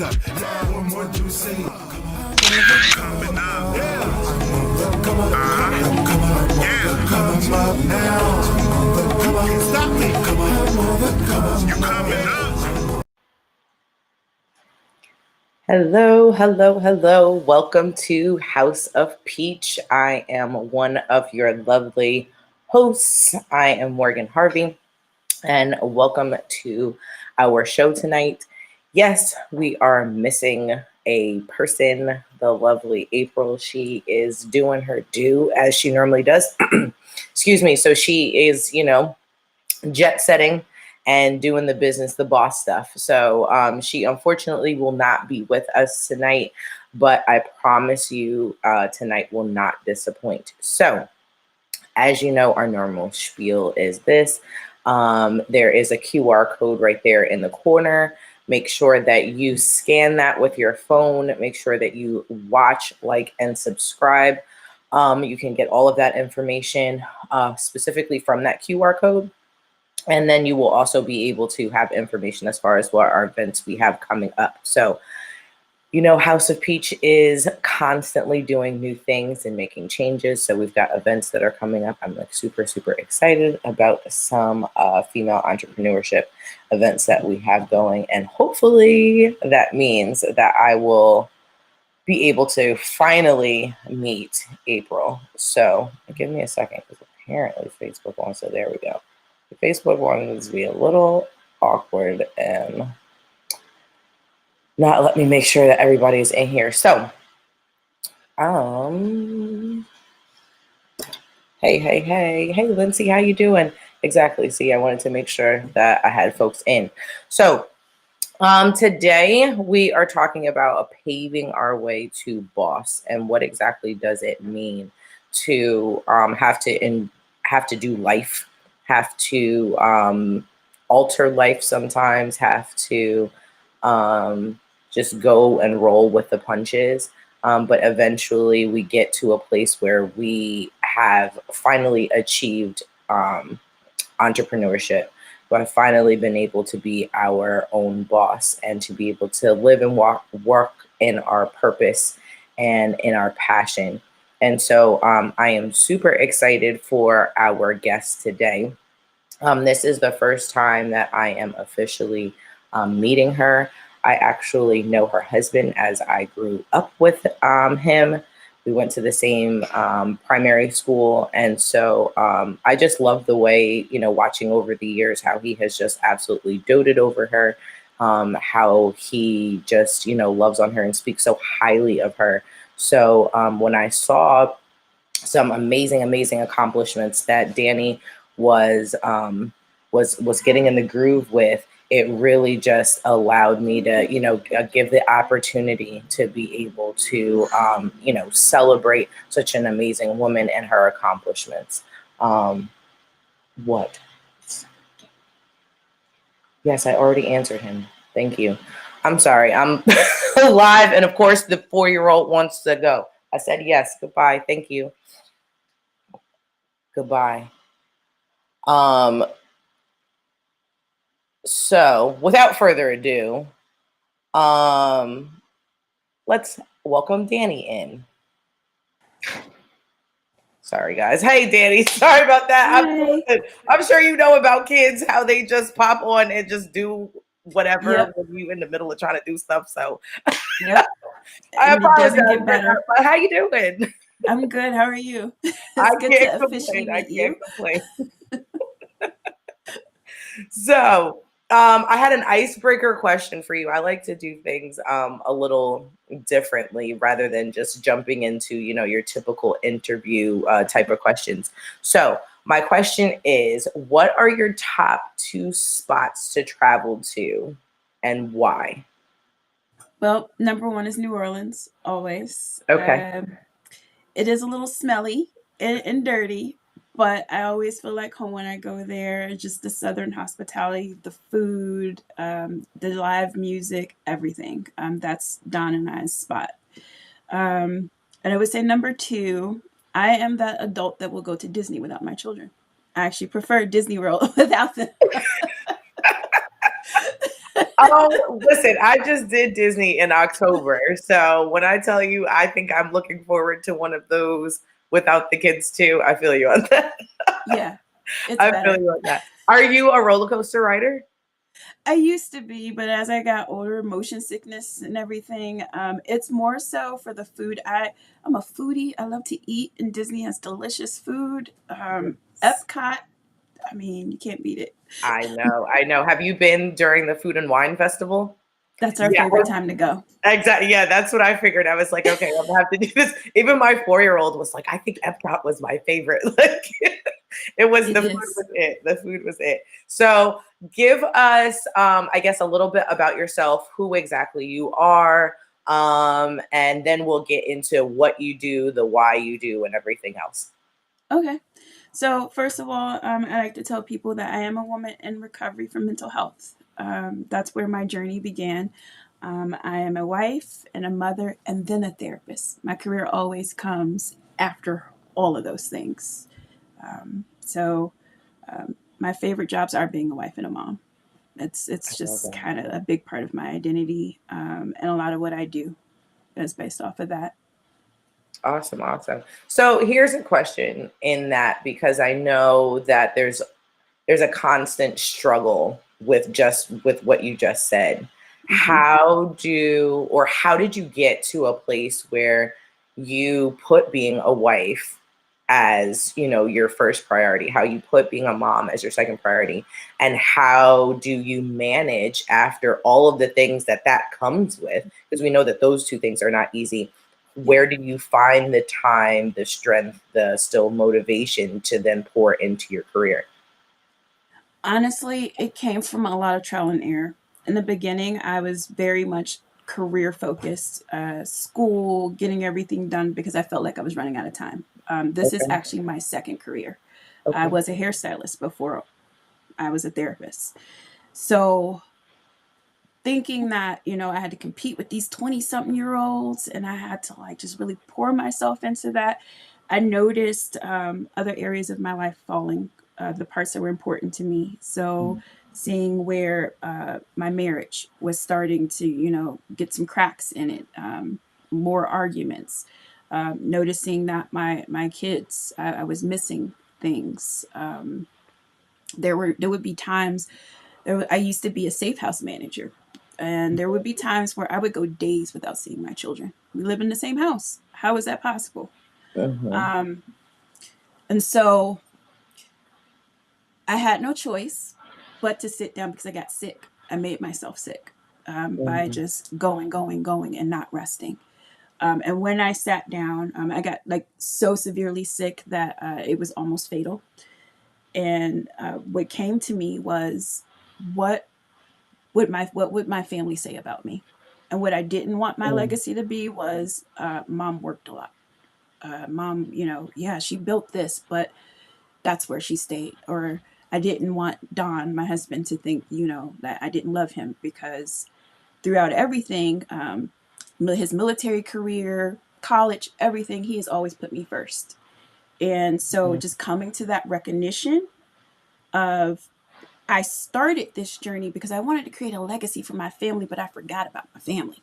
One more to say. Coming up. Come on up now. Come on, stop me. Come on. You coming up. Hello. Welcome to House of Peach. I am one of your lovely hosts. I am Morgan Harvey, and welcome to our show tonight. Yes, we are missing a person, the lovely April. She is doing her due as she normally does. Excuse me. So she is, jet setting and doing the business, the boss stuff. So she unfortunately will not be with us tonight, but I promise you tonight will not disappoint. So as you know, our normal spiel is this. There is a QR code right there in the corner. Make sure that you scan that with your phone. Make sure that you watch, like, and subscribe. You can get all of that information specifically from that QR code. And then you will also be able to have information as far as what our events we have coming up. So, House of Peach is constantly doing new things and making changes. So we've got events that are coming up. I'm super excited about some female entrepreneurship events that we have going. And hopefully that means that I will be able to finally meet April. So give me a second, because apparently Facebook wants to, there we go. Facebook wanted to be a little awkward and not let me make sure that everybody's in here. So, hey, Lindsay, how you doing? Exactly. See, I wanted to make sure that I had folks in. So, today we are talking about paving our way to boss, and what exactly does it mean to have to do life, have to alter life sometimes, have to just go and roll with the punches. But eventually we get to a place where we have finally achieved entrepreneurship. We have finally been able to be our own boss and to be able to live and work in our purpose and in our passion. And so I am super excited for our guest today. This is the first time that I am officially meeting her. I actually know her husband as I grew up with him. We went to the same primary school. And so I just love the way, watching over the years, how he has just absolutely doted over her, how he just, loves on her and speaks so highly of her. So when I saw some amazing accomplishments that Danny was getting in the groove with, it really just allowed me to, give the opportunity to be able to, celebrate such an amazing woman and her accomplishments. What? Yes, I already answered him. Thank you. I'm sorry. I'm live. And of course, the 4-year-old wants to go. I said yes. Goodbye. Thank you. Goodbye. So without further ado, let's welcome Danny in. Sorry, guys. Hey, Danny. Sorry about that. I'm sure you know about kids, how they just pop on and just do whatever when you in the middle of trying to do stuff. So yep. I apologize. It doesn't get better. But how you doing? I'm good. How are you? It's good to officially meet you. So I had an icebreaker question for you. I like to do things a little differently rather than just jumping into, your typical interview type of questions. So my question is, what are your top 2 spots to travel to and why? Well, number 1 is New Orleans, always. Okay. It is a little smelly and dirty, but I always feel like home when I go there. Just the Southern hospitality, the food, the live music, everything. That's Don and I's spot. And I would say number 2, I am that adult that will go to Disney without my children. I actually prefer Disney World without them. Oh, listen, I just did Disney in October. So when I tell you, I think I'm looking forward to one of those without the kids too. I feel you on that. Yeah, it's I feel better. you on that. Are you a roller coaster rider? I used to be, but as I got older, motion sickness and everything, it's more so for the food. I'm a foodie. I love to eat, and Disney has delicious food. Epcot, I mean, you can't beat it. I know, I know. Have you been during the Food and Wine Festival? That's our Yeah, favorite time to go. exactly. Yeah, that's what I figured. I was like, okay, I'm gonna have to do this. Even my 4-year-old was like, I think Epcot was my favorite. Like, it was It the food is. was it. The food was it. So, give us, I guess, a little bit about yourself, who exactly you are, and then we'll get into what you do, the why you do, and everything else. Okay. So, first of all, I like to tell people that I am a woman in recovery from mental health. That's where my journey began. I am a wife and a mother and then a therapist. My career always comes after all of those things. So, my favorite jobs are being a wife and a mom. I It's love just that. kind of a big part of my identity, and a lot of what I do is based off of that. Awesome, awesome. So here's a question in that because I know that there's a constant struggle with what you just said. Hmm. How did you get to a place where you put being a wife as, your first priority, how you put being a mom as your second priority, and how do you manage after all of the things that comes with, because we know that those two things are not easy. Yeah. Where do you find the time, the strength, the still motivation to then pour into your career? Honestly, it came from a lot of trial and error. In the beginning, I was very much career focused, school, getting everything done because I felt like I was running out of time. This is Okay. actually my second career. I Okay. was a hairstylist before I was a therapist. So, thinking that, I had to compete with these 20 something year olds and I had to like just really pour myself into that, I noticed other areas of my life falling, the parts that were important to me. So, seeing where my marriage was starting to, get some cracks in it, more arguments, noticing that my kids, I was missing things. There would be times I used to be a safe house manager, and there would be times where I would go days without seeing my children. We live in the same house. How is that possible? Mhm. Um, and so I had no choice but to sit down because I got sick. I made myself sick by Mhm. just going, and not resting. And when I sat down, I got like so severely sick that it was almost fatal. And what came to me was, what what would my family say about me? And what I didn't want my Mm. legacy to be was, mom worked a lot. Mom, yeah, she built this, but that's where she stayed. Or I didn't want Don, my husband, to think, that I didn't love him because throughout everything, his military career, college, everything, he has always put me first. And so Mhm. just coming to that recognition of, I started this journey because I wanted to create a legacy for my family, but I forgot about my family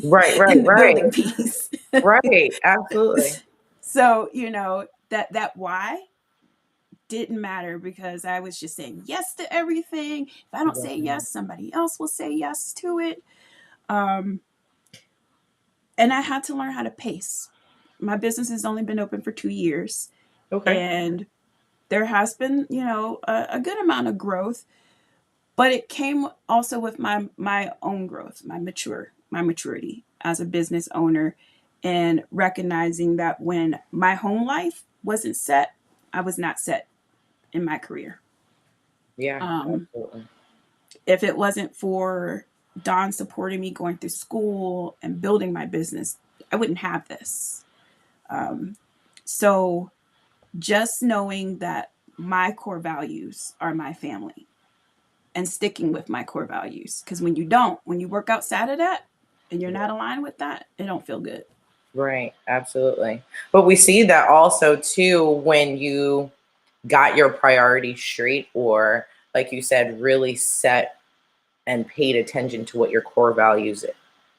Right, right, in the right, building piece. right. Absolutely. So, that why didn't matter because I was just saying yes to everything. If I don't say Right. yes, somebody else will say yes to it. Um, and I had to learn how to pace. My business has only been open for 2 years, Okay. and there has been, a good amount of growth. But it came also with my own growth, my maturity as a business owner, and recognizing that when my home life wasn't set, I was not set in my career. Yeah. Um, Absolutely. if it wasn't for Don supporting me going through school and building my business, I wouldn't have this. Um, so just knowing that my core values are my family and sticking with my core values. Because when you work outside of that and you're not aligned with that, it don't feel good. Right. Absolutely. But we see that also too when you got your priorities straight, or like you said, really set and paid attention to what your core values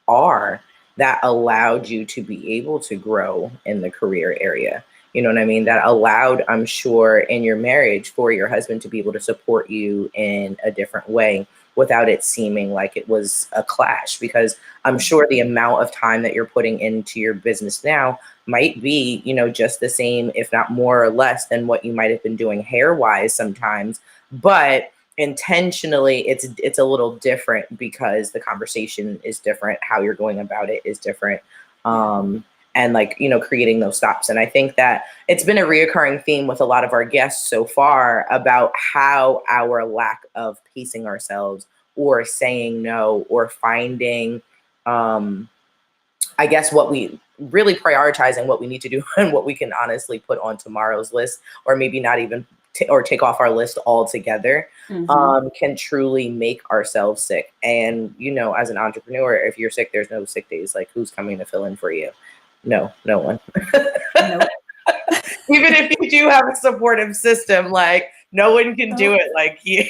are, that allowed you to be able to grow in the career area. You know what I mean? That allowed, I'm sure, in your marriage for your husband to be able to support you in a different way without it seeming like it was a clash. Because I'm sure the amount of time that you're putting into your business now might be, just the same, if not more or less than what you might have been doing hair wise sometimes. But intentionally it's a little different because the conversation is different, how you're going about it is different, and creating those stops. And I think that it's been a reoccurring theme with a lot of our guests so far about how our lack of pacing ourselves or saying no or finding I guess what we really prioritizing what we need to do and what we can honestly put on tomorrow's list, or maybe not even or take off our list altogether, can truly make ourselves sick. And, as an entrepreneur, if you're sick, there's no sick days. Like, who's coming to fill in for you? No one. Nope. Even if you do have a supportive system, like, no one can do it like you.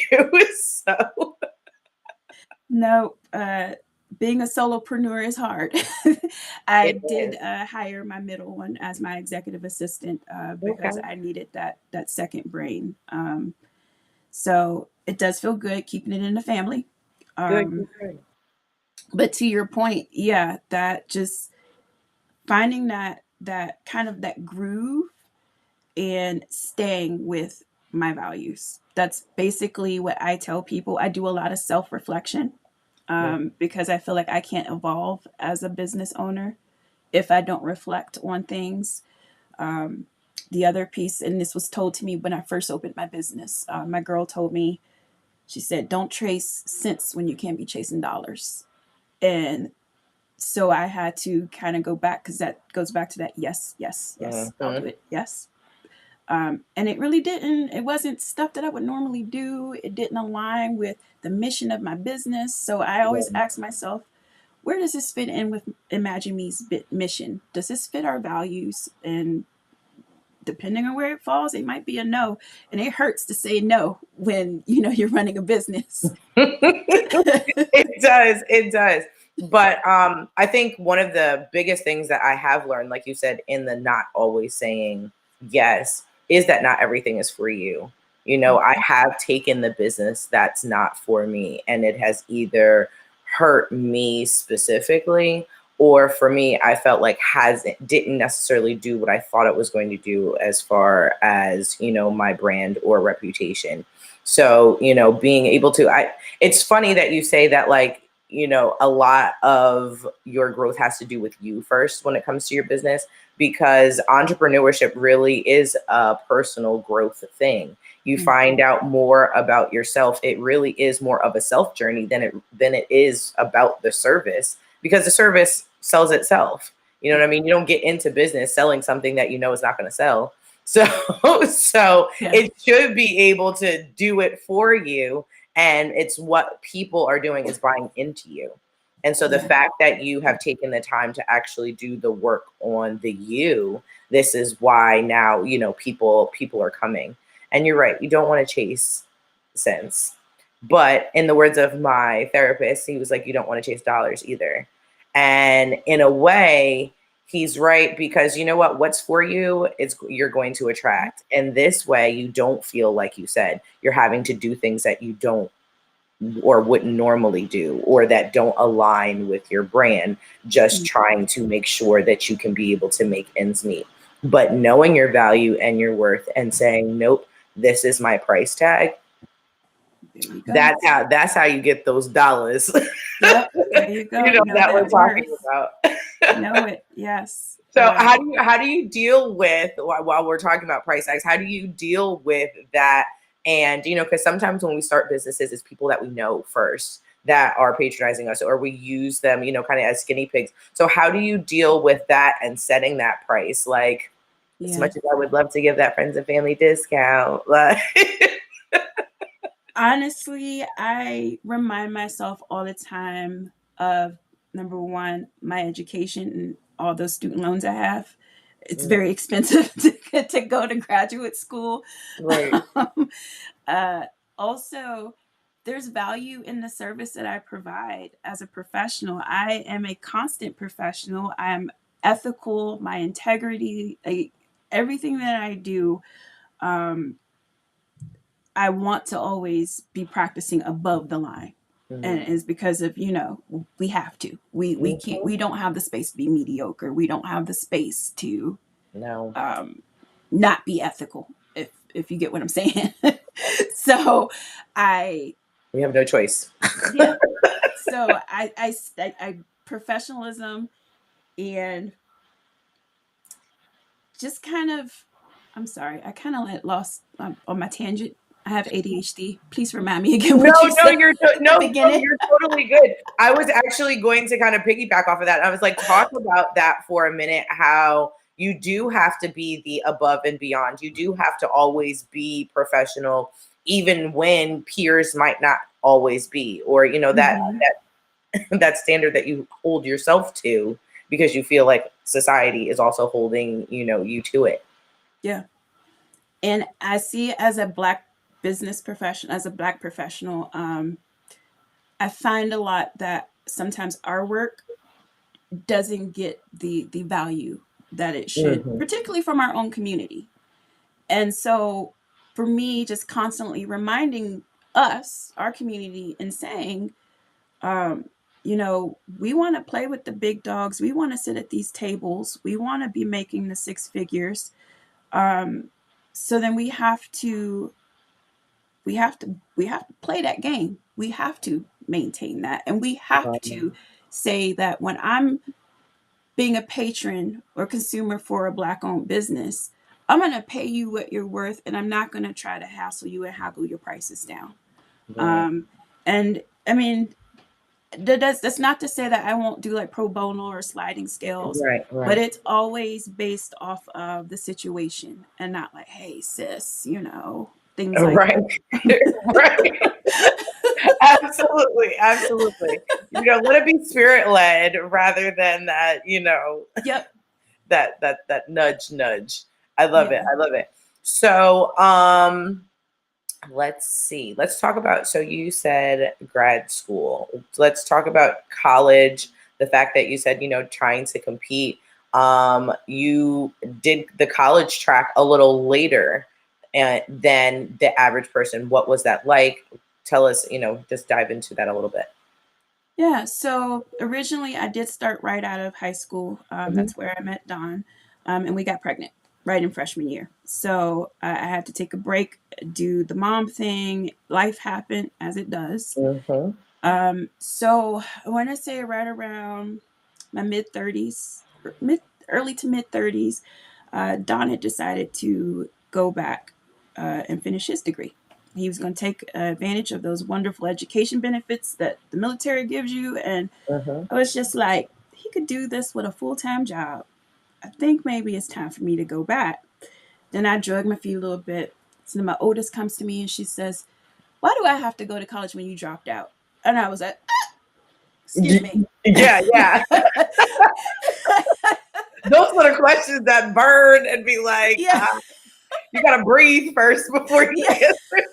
So No, being a solopreneur is hard. I did hire my middle one as my executive assistant because I needed that second brain. So it does feel good keeping it in the family. Good. But to your point, yeah, that just finding that kind of that groove and staying with my values. That's basically what I tell people. I do a lot of self-reflection because I feel like I can't evolve as a business owner if I don't reflect on things. The other piece, and this was told to me when I first opened my business, my girl told me, she said, don't chase cents when you can't be chasing dollars. And so I had to kind of go back, because that goes back to that yes, I'll do it, yes. And it wasn't stuff that I would normally do. It didn't align with the mission of my business. So I always ask myself, where does this fit in with Imagine Me's mission? Does this fit our values? And depending on where it falls, it might be a no. And it hurts to say no when, you're running a business. It does. But I think one of the biggest things that I have learned, like you said, in the not always saying yes, is that not everything is for you. I have taken the business that's not for me, and it has either hurt me specifically, or for me, I felt like didn't necessarily do what I thought it was going to do as far as, my brand or reputation. So, being able to, it's funny that you say that, like, a lot of your growth has to do with you first when it comes to your business, because entrepreneurship really is a personal growth thing. You find out more about yourself. It really is more of a self journey than it is about the service, because the service sells itself. You know what I mean? You don't get into business selling something that is not going to sell. So It should be able to do it for you. And it's what people are doing is buying into you. And so the fact that you have taken the time to actually do the work on this is why now, people are coming. And you're right. You don't want to chase cents. But in the words of my therapist, he was like, you don't want to chase dollars either. And in a way, he's right, because you know what's for you is you're going to attract. And this way, you don't feel, like you said, you're having to do things that you don't or wouldn't normally do, or that don't align with your brand, just trying to make sure that you can be able to make ends meet. But knowing your value and your worth and saying, nope, this is my price tag. That's how you get those dollars. Yep, there you go. That we're talking about. Know it, yes. So how do you deal with, while we're talking about price tags, how do you deal with that? And because sometimes when we start businesses, it's people that we know first that are patronizing us, or we use them, kind of as guinea pigs. So how do you deal with that and setting that price? Like, as much as I would love to give that friends and family discount, like. Honestly, I remind myself all the time of, number one, my education and all those student loans I have. It's very expensive to go to graduate school. Right. Also, there's value in the service that I provide as a professional. I am a constant professional. I am ethical, my integrity, everything that I do. Um, I want to always be practicing above the line. And Mhm. it's because of, we have to. We can't, Mhm. we don't have the space to be mediocre. We don't have the space to No, um, not be ethical, if you get what I'm saying. So I we have no choice. yeah. So I professionalism and just kind of, I'm sorry, I kind of like lost on my tangent. I have ADHD. Please remind me again No, what you no, said at the beginning. you're totally good. I was actually going to kind of piggyback off of that. I was like, talk about that for a minute, how you do have to be the above and beyond. You do have to always be professional, even when peers might not always be, or Hmm. that standard that you hold yourself to because you feel like society is also holding, you to it. Yeah. And I see it as a Black business profession, as a Black professional. I find a lot that sometimes our work doesn't get the value that it should, Hmm. particularly from our own community. And so for me, just constantly reminding us, our community, and saying, um, we want to play with the big dogs. We want to sit at these tables. We want to be making the six figures. Um, so then we have to play that game. We have to maintain that. And we have to say that when I'm being a patron or consumer for a Black owned business, I'm going to pay you what you're worth, and I'm not going to try to hassle you and haggle your prices down. Right, And I mean, that's not to say that I won't do like pro bono or sliding scales, right, but right. it's always based off of the situation and not like, hey, sis, things like Right. Right. Absolutely. Absolutely. Let it be spirit led rather than that, yep, that nudge nudge. I love it. yeah. I love it. So let's see. Let's talk about, so you said grad school. Let's talk about college, the fact that you said, trying to compete. You did the college track a little later than the average person. What was that like? Tell us, just dive into that a little bit. Yeah, so originally I did start right out of high school. Mhm. That's where I met Don, and we got pregnant right in freshman year. So I had to take a break, do the mom thing. Life happened as it does. Mhm. So I want to say right around my mid 30s, early to mid 30s, Don had decided to go back and finish his degree. He was going to take advantage of those wonderful education benefits that the military gives you. And Mhm. I was just like, he could do this with a full time job. I think maybe it's time for me to go back. Then I drug my feet a little bit. So then my oldest comes to me and she says, "Why do I have to go to college when you dropped out?" And I was like, "Excuse me." Yeah, yeah. Those are the questions that burn and be like, Yeah, you gotta breathe first before you yeah, answer.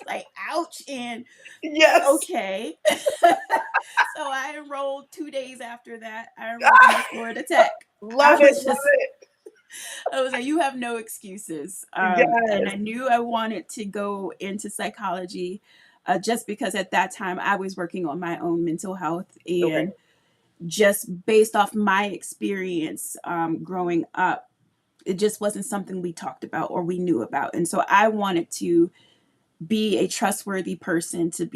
like ouch. And Yes. okay. So I enrolled 2 days after that. I enrolled into Florida Tech. I Love it, was love just, it. I was like, you have no excuses. And Yes. I knew I wanted to go into psychology just because at that time I was working on my own mental health. Okay. And just based off my experience growing up, it just wasn't something we talked about or we knew about. And so I wanted to be a trustworthy person to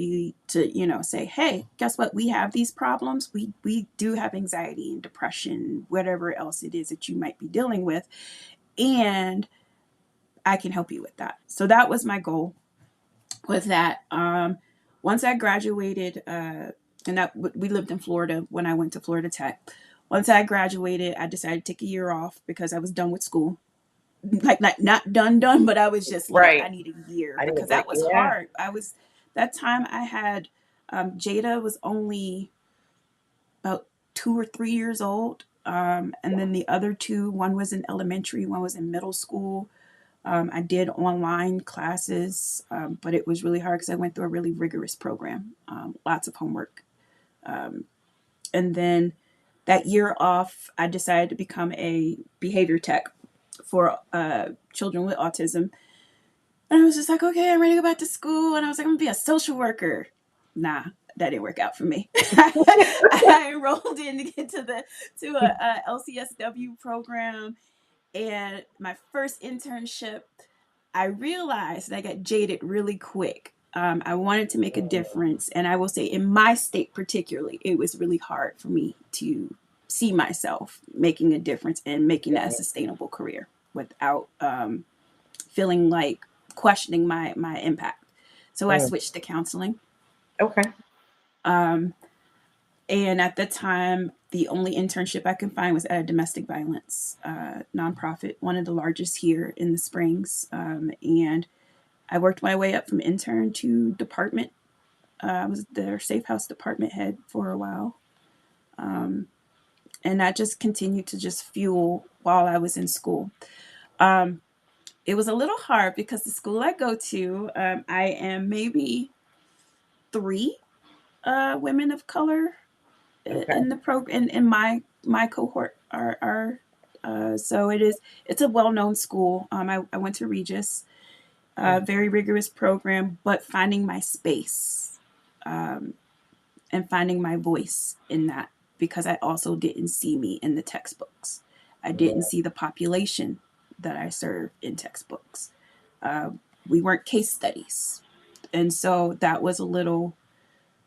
say, hey, guess what, we have these problems, we do have anxiety and depression, whatever else it is that you might be dealing with, and I can help you with that. So that was my goal with that. Once I graduated, and that we lived in Florida when I went to Florida Tech. Once I graduated, I decided to take a year off because I was done with school. Like not done, but I was just like, I Right. need a year I need a because break. that was Yeah. hard. I was that time I had Jada was only about 2 or 3 years old. And then the other two, one was in elementary, one was in middle school. I did online classes, but it was really hard because I went through a really rigorous program, lots of homework. Um, and then that year off, I decided to become a behavior tech for children with autism. And I was just like, okay, I'm ready to go back to school. And I was like, I'm going to be a social worker. Nah, that didn't work out for me. I enrolled in to get to a LCSW program, and my first internship, I realized that I got jaded really quick. I wanted to make a difference, and I will say, in my state particularly, it was really hard for me to see myself making a difference and making that a sustainable career without feeling like questioning my impact. So I Mm. switched to counseling. Okay. Um, and at the time, the only internship I could find was at a domestic violence nonprofit, one of the largest here in the Springs. And I worked my way up from intern to department. I was their safe house department head for a while. Um, and that just continued to just fuel while I was in school. Um, it was a little hard because the school I go to, I am maybe three women of color Okay. in the program in my cohort are so it's a well-known school. I went to Regis, very rigorous program, but finding my space um, and finding my voice in that, because I also didn't see me in the textbooks. I didn't see the population that I serve in textbooks. uh, we weren't case studies, and so that was a little,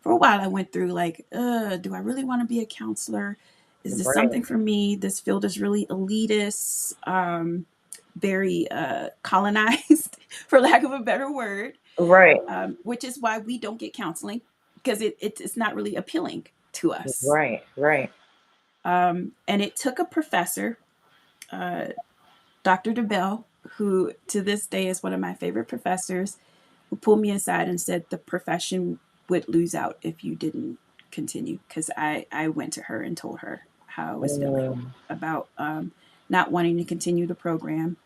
for a while I went through like, do I really want to be a counselor? Is this Right. something for me? This field is really elitist, very colonized, for lack of a better word, Right. which is why we don't get counseling, because it's not really appealing to us. Right. Right. And it took a professor, uh, Dr. DeBell, who to this day is one of my favorite professors, who pulled me aside and said the profession would lose out if you didn't continue. Because I went to her and told her how I was feeling Mm. about not wanting to continue the program,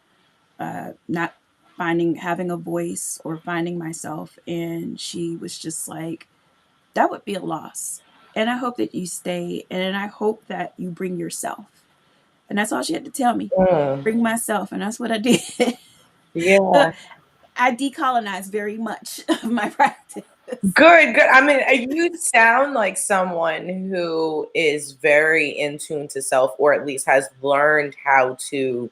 not having a voice or finding myself. And she was just like, that would be a loss. And I hope that you stay, and I hope that you bring yourself. And that's all she had to tell me. Mm. Bring myself. And that's what I did. Yeah. I decolonized very much of my practice. Good, good. I mean, you sound like someone who is very in tune to self, or at least has learned how to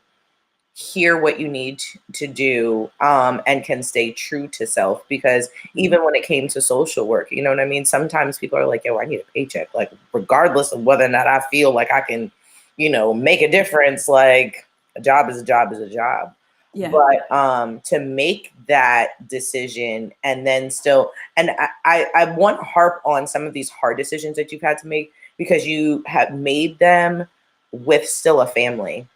hear what you need to do, and can stay true to self. Because even when it came to social work, you know what I mean? Sometimes people are like, yo, I need a paycheck. Like, regardless of whether or not I feel like I can, make a difference, like a job is a job is a job. Yeah. But to make that decision and then still, and I want to harp on some of these hard decisions that you've had to make, because you have made them with still a family,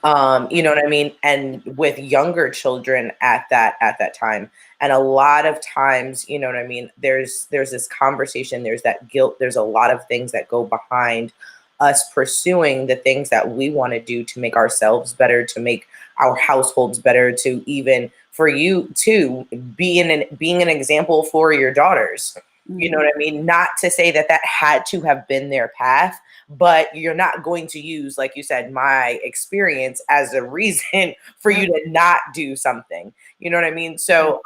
you know what I mean, and with younger children at that time. And a lot of times, you know what I mean, there's this conversation, there's that guilt, there's a lot of things that go behind us pursuing the things that we want to do to make ourselves better, to make our households better, to even for you to being an example for your daughters. You know Mm-hmm. what I mean? Not to say that that had to have been their path, but you're not going to use, like you said, my experience as a reason for you Right. to not do something. You know what I mean? Right. So,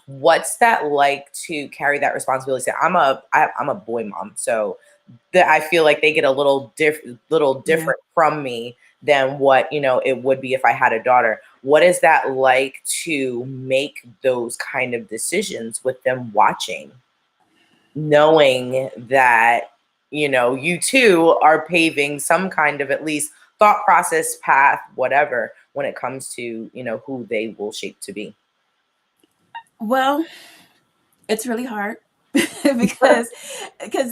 what's that like to carry that responsibility? So I'm a boy mom, so that I feel like they get a little Yeah. different from me than what it would be if I had a daughter. What is that like to make those kind of decisions with them watching, knowing that you too are paving some kind of at least thought process, path, whatever, when it comes to who they will shape to be? Well, it's really hard because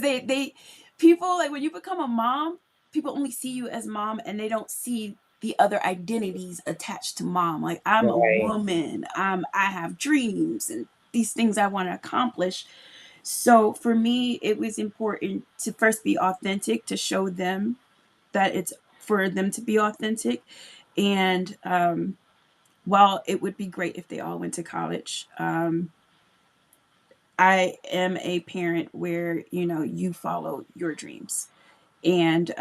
they people, like, when you become a mom, people only see you as mom and they don't see the other identities attached to mom. Like, I'm a Right. woman. I have dreams and these things I want to accomplish. So for me, it was important to first be authentic, to show them that it's for them to be authentic. And while it would be great if they all went to college, I am a parent where, you follow your dreams. And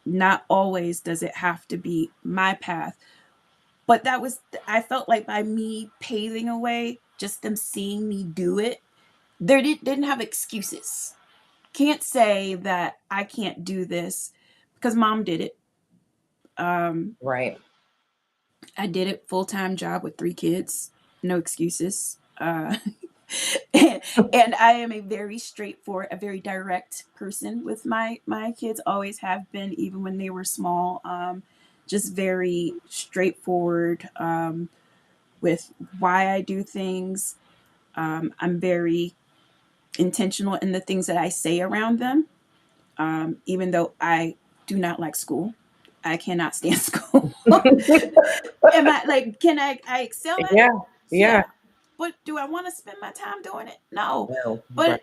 not always does it have to be my path. But I felt like by me paving a way, just them seeing me do it, they didn't have excuses. Can't say that I can't do this because mom did it. Um, Right. I did it full time job with 3 kids, no excuses. And I am a very straightforward, a very direct person with my kids. Always have been, even when they were small. Just very straightforward with why I do things. I'm very intentional in the things that I say around them. Even though I do not like school, I cannot stand school. Am I like? Can I excel at it? Yeah. Yeah. Yeah. But do I want to spend my time doing it? No. No. Right.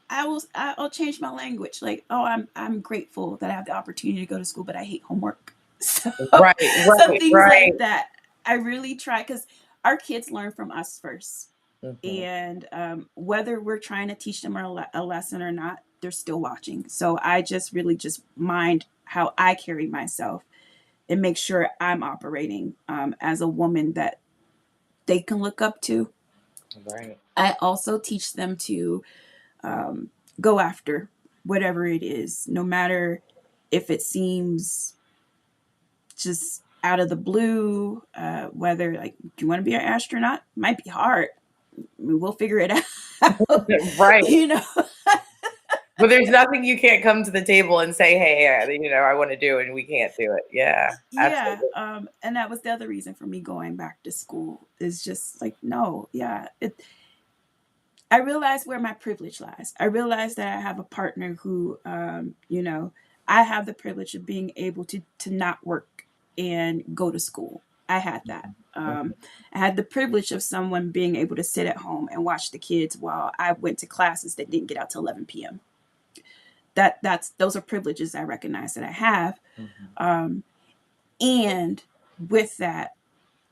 But I'll change my language. Like, oh, I'm grateful that I have the opportunity to go to school, but I hate homework. So Right. some Right. things Right. like that. I really try because our kids learn from us first. Mhm. And whether we're trying to teach them a lesson or not, they're still watching. So I just really just mind how I carry myself and make sure I'm operating as a woman that they can look up to. Right. I also teach them to go after whatever it is, no matter if it seems just out of the blue, whether like, do you want to be an astronaut? Might be hard. I mean, we'll figure it out. Right. you know, But there's nothing you can't come to the table and say, hey, I want to do it, and we can't do it. Yeah. yeah. Absolutely. And that was the other reason for me going back to school is just like, no, yeah. I realize where my privilege lies. I realize that I have a partner who, I have the privilege of being able to not work and go to school. I had that. I had the privilege of someone being able to sit at home and watch the kids while I went to classes that didn't get out till 11 p.m. Those are privileges I recognize that I have. Mhm. Um, and with that,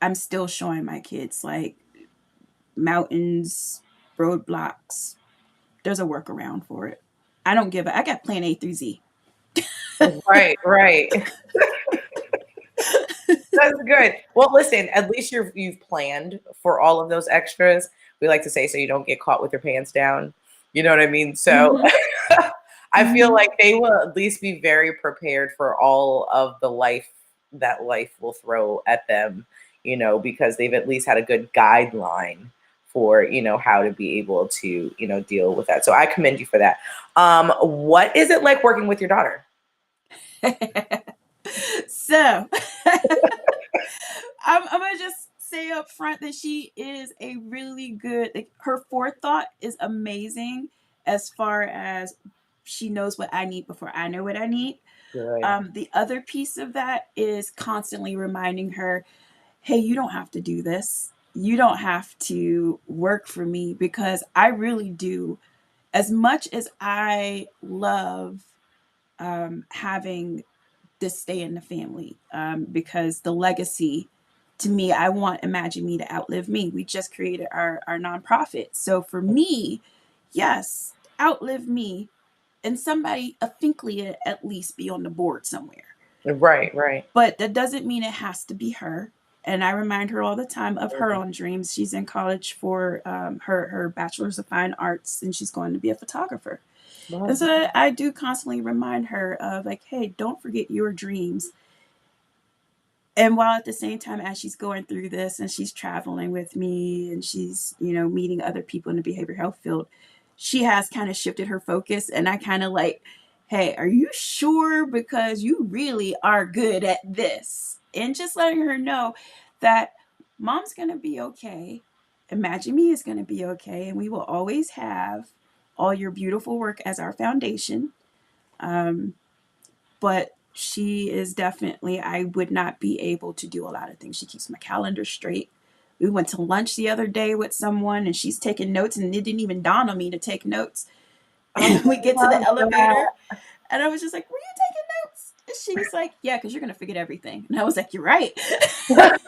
I'm still showing my kids like mountains, roadblocks, there's a workaround for it. I don't give a. I got plan A through Z. Right. Right. That's good. Well, listen, at least you've planned for all of those extras. We like to say so you don't get caught with your pants down. You know what I mean? So Mm-hmm. I feel Mm-hmm. like they will at least be very prepared for all of the life that life will throw at them, because they've at least had a good guideline for, how to be able to, deal with that. So I commend you for that. What is it like working with your daughter? So I'm gonna just say up front that she is a really good. Like, her forethought is amazing as far as she knows what I need before I know what I need. Good. The other piece of that is constantly reminding her, hey, you don't have to do this. You don't have to work for me because I really do. As much as I love having this stay in the family, because the legacy to me, I want Imagine Me to outlive me. We just created our nonprofit. So for me, yes, outlive me and somebody, a Finkley at least, be on the board somewhere. Right, right. But that doesn't mean it has to be her. And I remind her all the time of her Mhm. own dreams. She's in college for her bachelor's of fine arts, and she's going to be a photographer. And Love so I do constantly remind her of like, hey, don't forget your dreams. And while at the same time, as she's going through this and she's traveling with me and she's, meeting other people in the behavioral health field, she has kind of shifted her focus. And I kind of like, hey, are you sure? Because you really are good at this. And just letting her know that mom's going to be okay. Imagine Me is going to be okay. And we will always have all your beautiful work as our foundation. Um, but she is definitely, I would not be able to do a lot of things. She keeps my calendar straight. We went to lunch the other day with someone and she's taking notes, and it didn't even dawn on me to take notes. Oh, And we get to the I love elevator and I was just like, were you taking notes? And she was like, yeah, because you're going to forget everything. And I was like, you're right. that.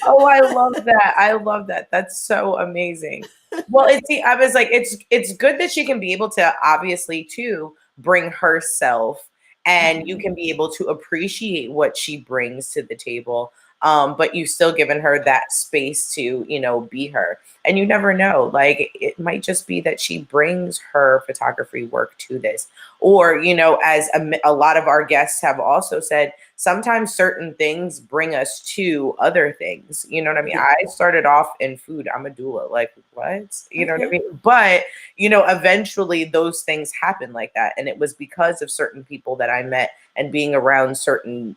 Oh, I love that. I love that. That's so amazing. Well, I was like, it's good that she can be able to obviously too bring herself and you can be able to appreciate what she brings to the table. But you've still given her that space to, be her. And you never know, like it might just be that she brings her photography work to this. Or, as a lot of our guests have also said, sometimes certain things bring us to other things. You know what I mean? Yeah. I started off in food. I'm a doula. Like, what? You know what I Okay. mean? But, eventually those things happen like that. And it was because of certain people that I met and being around certain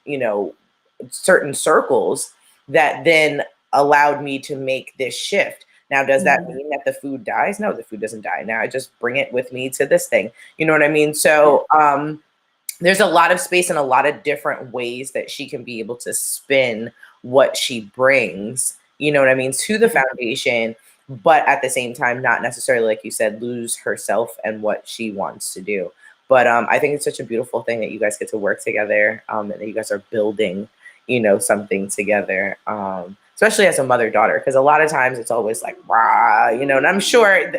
circles that then allowed me to make this shift. Now, does that mean that the food dies? No, the food doesn't die. Now I just bring it with me to this thing. You know what I mean? So, there's a lot of space and a lot of different ways that she can be able to spin what she brings, you know what I mean, to the foundation, but at the same time, not necessarily, like you said, lose herself and what she wants to do. But I think it's such a beautiful thing that you guys get to work together, and that you guys are building, something together, especially as a mother-daughter, because a lot of times it's always like, rah, and I'm sure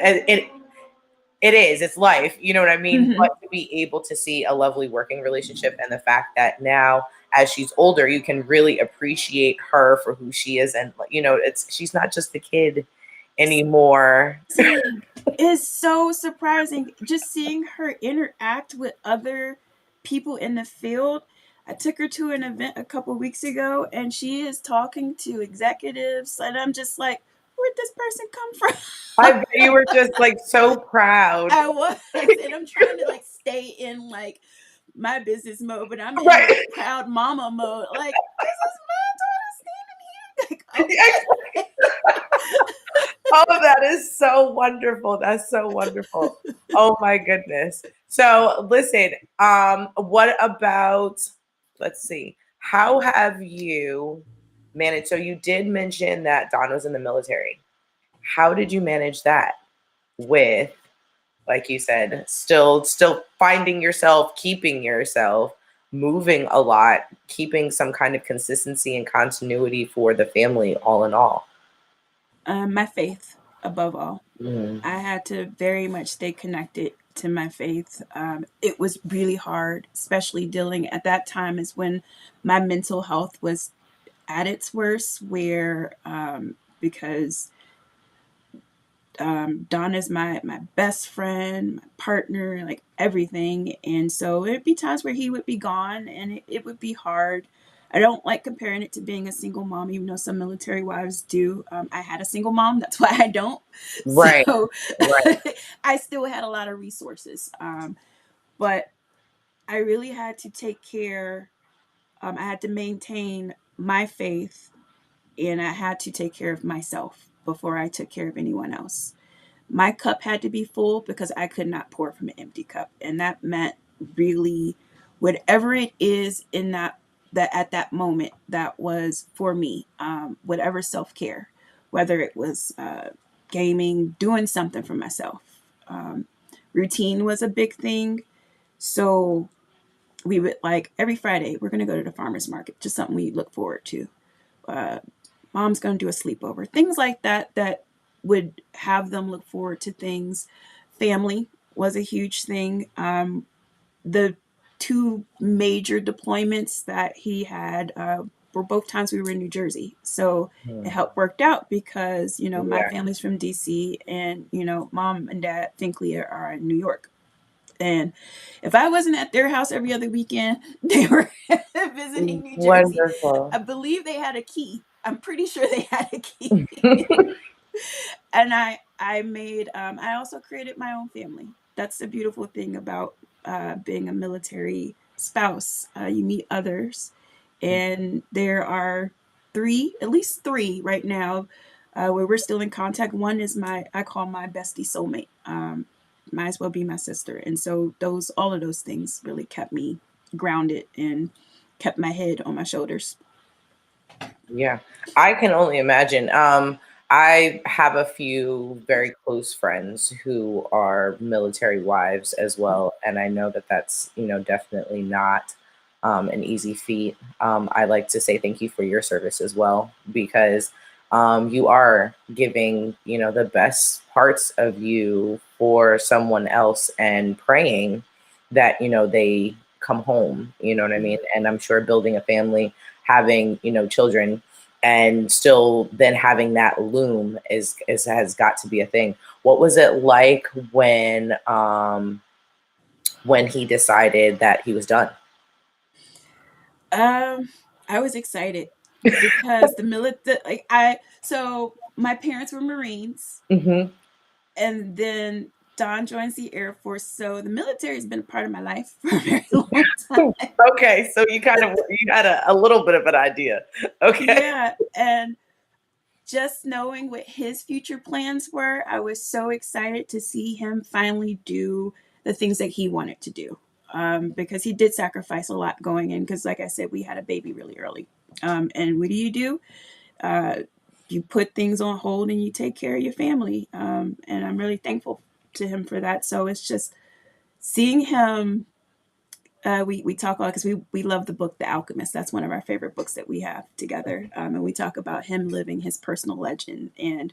it's life, you know what I mean? Mm-hmm. But to be able to see a lovely working relationship and the fact that now as she's older, you can really appreciate her for who she is. And, she's not just a kid anymore. It's so surprising just seeing her interact with other people in the field. I took her to an event a couple weeks ago and she is talking to executives and I'm just like, where'd this person come from? I bet you were just like so proud. I was, and I'm trying to like stay in like my business mode, but I'm in Right. like proud mama mode. Like, this is my daughter standing here. Like, Oh, that is so wonderful. That's so wonderful. Oh my goodness. So listen, what about, let's see, how have you managed? So you did mention that Don was in the military. How did you manage that with, like you said, still finding yourself, keeping yourself, moving a lot, keeping some kind of consistency and continuity for the family all in all? my faith above all. Mm. I had to very much stay connected to my faith. It was really hard, especially dealing at that time is when my mental health was at its worst, where because Don is my best friend, my partner, like everything. And so it'd be times where he would be gone and it would be hard. I don't like comparing it to being a single mom, even though some military wives do. I had a single mom, that's why I don't. Right, So right. I still had a lot of resources. But I really had to take care, I had to maintain my faith and I had to take care of myself before I took care of anyone else. My cup had to be full because I could not pour from an empty cup. And that meant really whatever it is in that at that moment that was for me, whatever self-care, whether it was gaming, doing something for myself. Um, Routine was a big thing. So we would like every Friday, we're going to go to the farmer's market, just something we look forward to. Uh, Mom's going to do a sleepover, things like that, that would have them look forward to things. Family was a huge thing. The two major deployments that he had were both times we were in New Jersey. So it Mm. helped worked out because, my Yeah. family's from DC and, mom and dad Finkley are in New York. And if I wasn't at their house every other weekend, they were visiting New Jersey. I Wonderful. believe they had a key. I'm pretty sure they had a key. And I also created my own family. That's the beautiful thing about being a military spouse. You meet others, and there are at least three right now, where we're still in contact. One is I call my bestie soulmate. Might as well be my sister. And so all of those things really kept me grounded and kept my head on my shoulders. Yeah, I can only imagine. I have a few very close friends who are military wives as well, and I know that that's definitely not an easy feat. I like to say thank you for your service as well, because you are giving, the best parts of you for someone else and praying that, they come home, you know what I mean? And I'm sure building a family, having, children, and still then having that loom is has got to be a thing. What was it like when he decided that he was done? I was excited because the military, so my parents were Marines, Hmm. and then Don joins the Air Force. So the military has been a part of my life for a very long time. Okay, so you had a little bit of an idea. Okay. Yeah. And just knowing what his future plans were, I was so excited to see him finally do the things that he wanted to do. Because he did sacrifice a lot going in. Because, like I said, we had a baby really early. And what do? Uh, you put things on hold and you take care of your family. And I'm really thankful to him for that. So it's just seeing him. We talk a lot because we love the book The Alchemist. That's one of our favorite books that we have together. And we talk about him living his personal legend and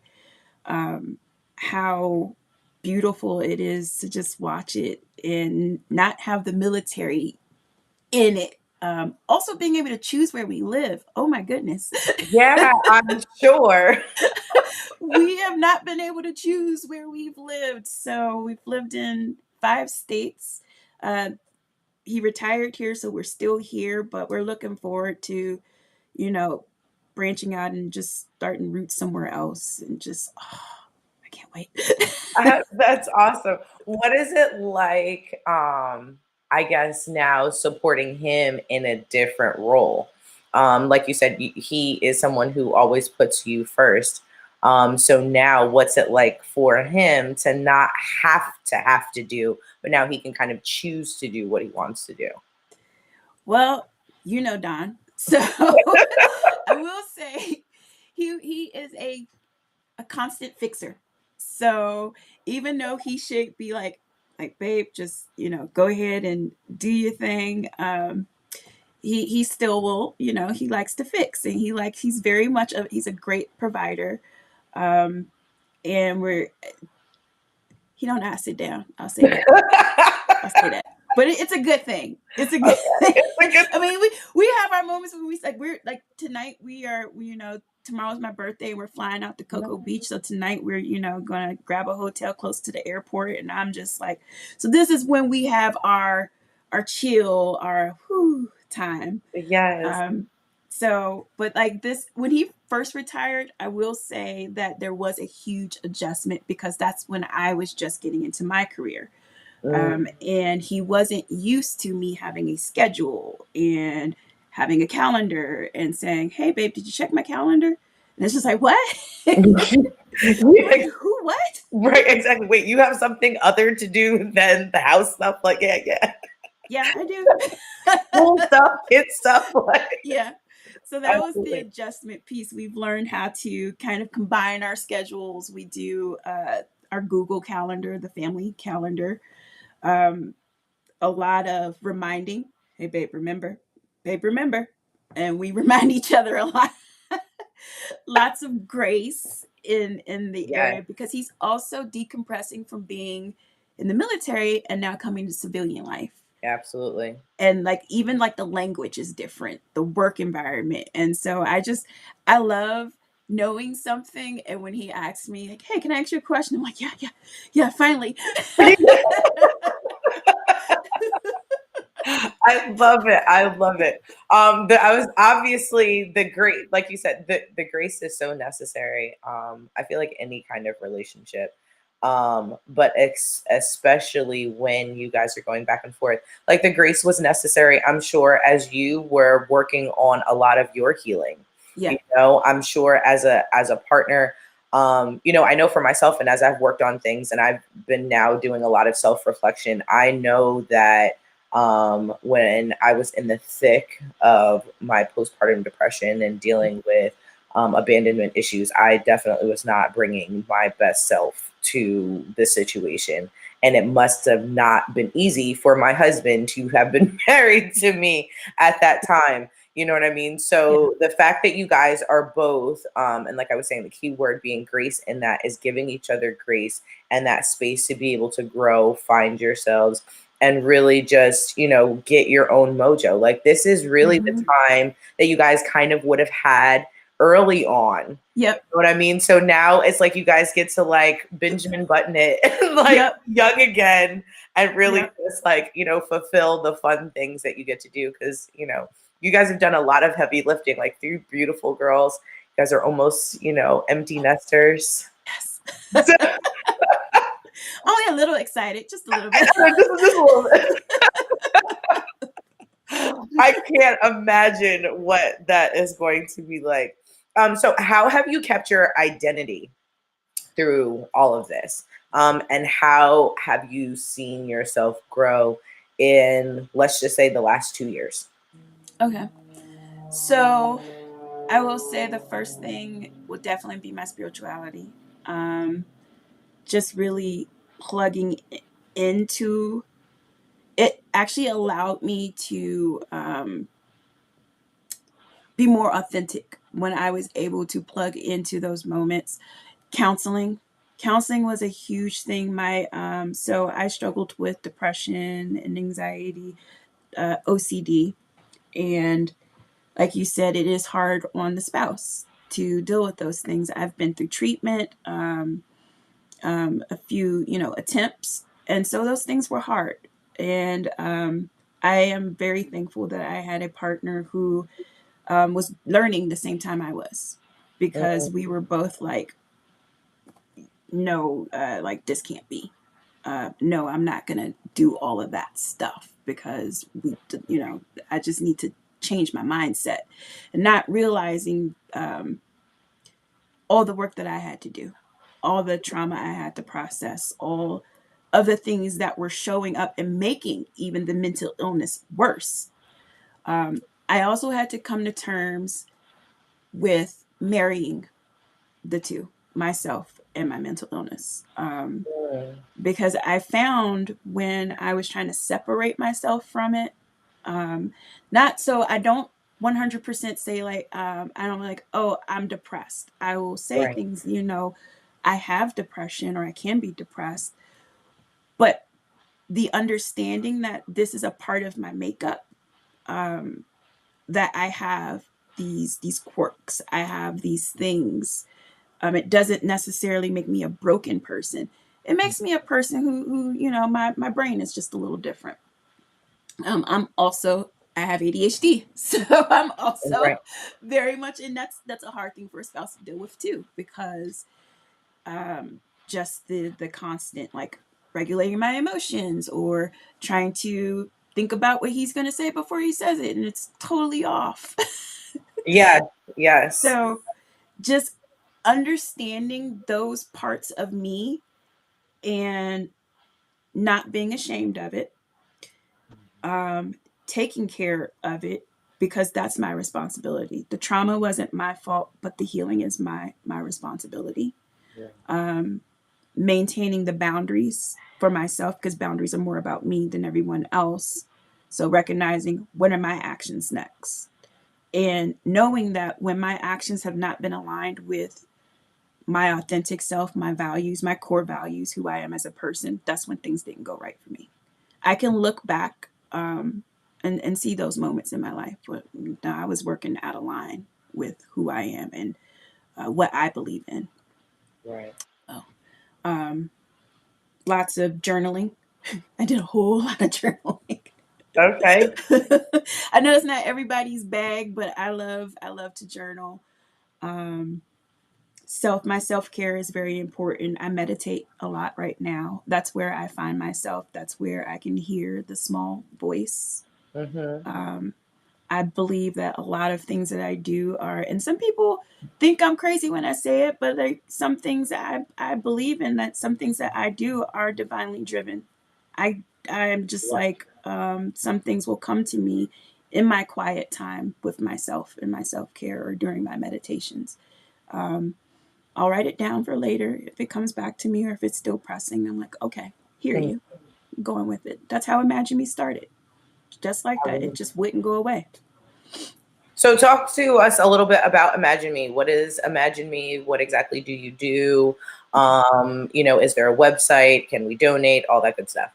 how beautiful it is to just watch it and not have the military in it. Also being able to choose where we live. Oh my goodness. Yeah, I'm sure. We have not been able to choose where we've lived. So we've lived in 5 states. Uh, he retired here, so we're still here, but we're looking forward to, you know, branching out and just starting roots somewhere else and just, I can't wait. That's awesome. What is it like, I guess now supporting him in a different role? Like you said, he is someone who always puts you first. So now what's it like for him to not have to do, but now he can kind of choose to do what he wants to do? Well, you know Don. So I will say he is a constant fixer. So even though he should be like babe, just go ahead and do your thing. He still will, he likes to fix, and he's very much he's a great provider. Um, and he don't ask sit down. I'll say that. I'll say that. But it's a good thing. It's a good thing. It's like I mean, we have our moments when we're like tonight tomorrow's my birthday. We're flying out to Cocoa Beach. So tonight we're, gonna grab a hotel close to the airport. And I'm just like, so this is when we have our chill, our time. yes. But like this, when he first retired, I will say that there was a huge adjustment because that's when I was just getting into my career. Mm. And he wasn't used to me having a schedule and having a calendar and saying, "Hey, babe, did you check my calendar?" And it's just like, "What? Yeah, Who? What?" right, exactly. Wait, you have something other to do than the house stuff? Like, yeah. Yeah, I do. Cool stuff, kid stuff. Like, Yeah. So that was the absolutely. adjustment piece. We've learned how to kind of combine our schedules. We do our Google Calendar, the family calendar. Um, a lot of reminding. Hey, babe, remember? Babe, remember? And we remind each other a lot. Lots of grace in the Yeah, area because he's also decompressing from being in the military and now coming to civilian life. absolutely. And like even like the language is different, the work environment. And so I love knowing something, and when he asks me like, "Hey, can I ask you a question?" I'm like, yeah, finally. I love it. I love it. I was obviously the great, like you said, the grace is so necessary. I feel like any kind of relationship, but especially when you guys are going back and forth, like the grace was necessary. I'm sure as you were working on a lot of your healing, Yeah. I'm sure as a partner. I know for myself, and as I've worked on things and I've been now doing a lot of self reflection, I know that when I was in the thick of my postpartum depression and dealing with abandonment issues, I definitely was not bringing my best self to the situation. And it must have not been easy for my husband to have been married to me at that time. You know what I mean? Yeah. So the fact that you guys are both, and like I was saying, the key word being grace in that is giving each other grace and that space to be able to grow, find yourselves, and really just, get your own mojo. Like this is really the time that you guys kind of would have had early on. Yep. You know what I mean? So now it's like you guys get to like Benjamin Button it, like Yep. young again, and really Yep. just like, fulfill the fun things that you get to do. Cause, you guys have done a lot of heavy lifting, like 3 beautiful girls. You guys are almost, empty nesters. Yes. So, Only a little excited, just a little bit. just a little bit. I can't imagine what that is going to be like. So how have you kept your identity through all of this? And how have you seen yourself grow in, let's just say, the last 2 years? Okay. So I will say the first thing would definitely be my spirituality. Just really plugging into it actually allowed me to be more authentic when I was able to plug into those moments. Counseling was a huge thing. So I struggled with depression and anxiety, OCD, and like you said, it is hard on the spouse to deal with those things. I've been through treatment, a few, attempts, and so those things were hard. And I am very thankful that I had a partner who was learning the same time I was, because we were both like, no, like this can't be. No, I'm not gonna do all of that stuff because I just need to change my mindset, and not realizing all the work that I had to do, all the trauma I had to process, all of the things that were showing up and making even the mental illness worse. I also had to come to terms with marrying the two, myself and my mental illness. Because I found when I was trying to separate myself from it, not so I don't 100% say like, I don't like, oh, I'm depressed. I will say Right. things, I have depression or I can be depressed, but the understanding that this is a part of my makeup, that I have these quirks, I have these things. It doesn't necessarily make me a broken person. It makes me a person who my brain is just a little different. I have ADHD, so I'm also Right. very much, and that's a hard thing for a spouse to deal with too, because just the constant like regulating my emotions or trying to think about what he's going to say before he says it, and it's totally off. Yeah. Yes. So just understanding those parts of me and not being ashamed of it, taking care of it, because that's my responsibility. The trauma wasn't my fault, but the healing is my responsibility. Maintaining the boundaries for myself, because boundaries are more about me than everyone else. So recognizing what are my actions next, and knowing that when my actions have not been aligned with my authentic self, my values, my core values, who I am as a person, that's when things didn't go right for me. I can look back and see those moments in my life where I was working out of line with who I am and what I believe in. Right. Oh, lots of journaling. I did a whole lot of journaling. Okay. I know it's not everybody's bag, but I love to journal. My self-care is very important. I meditate a lot right now. That's where I find myself. That's where I can hear the small voice. I believe that a lot of things that I do are, and some people think I'm crazy when I say it, but like some things that I believe in, that some things that I do are divinely driven. I'm just like, some things will come to me in my quiet time with myself in my self-care or during my meditations. I'll write it down for later. If it comes back to me or if it's still pressing, I'm like, okay, hear you, going with it. That's how Imagine Me started. Just like that. It just wouldn't go away. So talk to us a little bit about Imagine Me. What is Imagine Me? What exactly do you do? Is there a website? Can we donate? All that good stuff.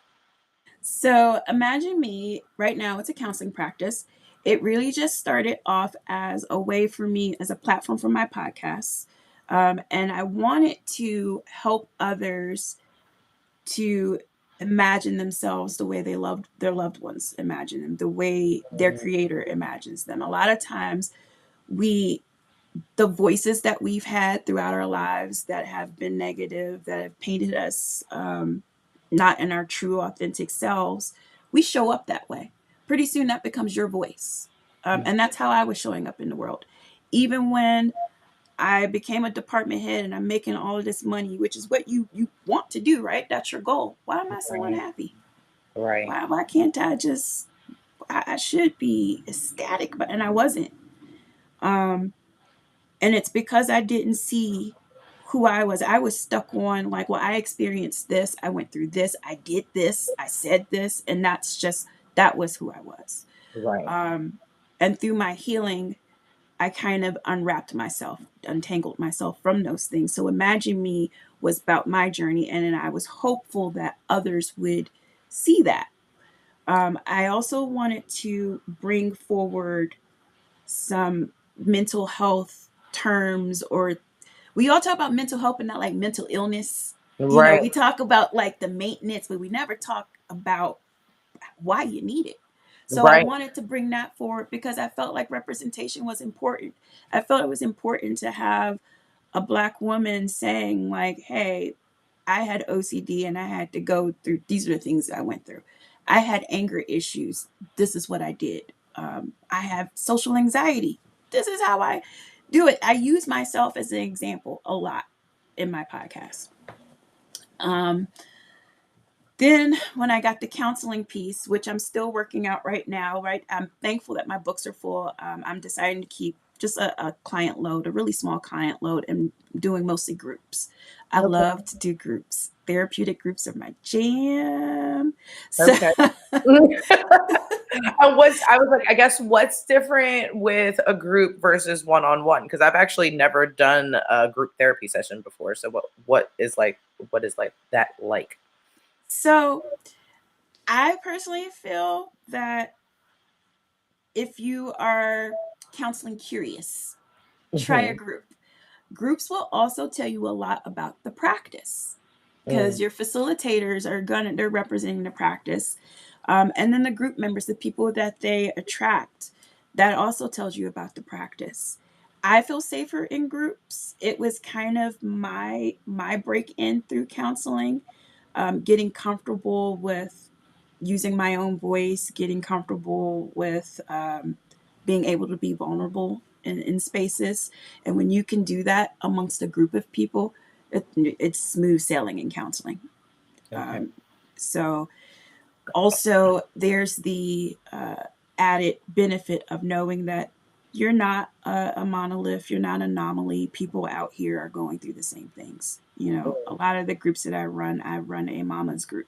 So Imagine Me, right now, it's a counseling practice. It really just started off as a way for me, as a platform for my podcast. And I wanted to help others to imagine themselves the way they loved their loved ones, imagine them, the way their creator imagines them. A lot of times the voices that we've had throughout our lives that have been negative, that have painted us not in our true, authentic selves, we show up that way. Pretty soon that becomes your voice. And that's how I was showing up in the world. Even when I became a department head and I'm making all of this money, which is what you want to do, right? That's your goal. Why am I so unhappy? Right. Why can't I just, I should be ecstatic, but, and I wasn't. And it's because I didn't see who I was. I was stuck on like, well, I experienced this, I went through this, I did this, I said this, and that was who I was. Right. And through my healing, I kind of unwrapped myself, untangled myself from those things. So Imagine Me was about my journey, and I was hopeful that others would see that. I also wanted to bring forward some mental health terms, or we all talk about mental health but not like mental illness. Right. We talk about like the maintenance, but we never talk about why you need it. So I Right. wanted to bring that forward because I felt like representation was important. I felt it was important to have a Black woman saying like, hey, I had OCD and I had to go through, these are the things I went through. I had anger issues. This is what I did. I have social anxiety. This is how I do it. I use myself as an example a lot in my podcast. Then when I got the counseling piece, which I'm still working out right now, right? I'm thankful that my books are full. I'm deciding to keep just a client load, a really small client load, and doing mostly groups. I love to do groups. Therapeutic groups are my jam. So, Okay. I was like, I guess what's different with a group versus one-on-one? Because I've actually never done a group therapy session before. So what is that like? so I personally feel that if you are counseling curious, try a group. Groups will also tell you a lot about the practice because your facilitators they're representing the practice. And then the group members, the people that they attract, that also tells you about the practice. I feel safer in groups. It was kind of my break in through counseling, getting comfortable with using my own voice, getting comfortable with being able to be vulnerable in spaces. And when you can do that amongst a group of people, it's smooth sailing in counseling. Okay. So also there's the added benefit of knowing that you're not a monolith, you're not an anomaly. People out here are going through the same things. A lot of the groups that I run a mama's group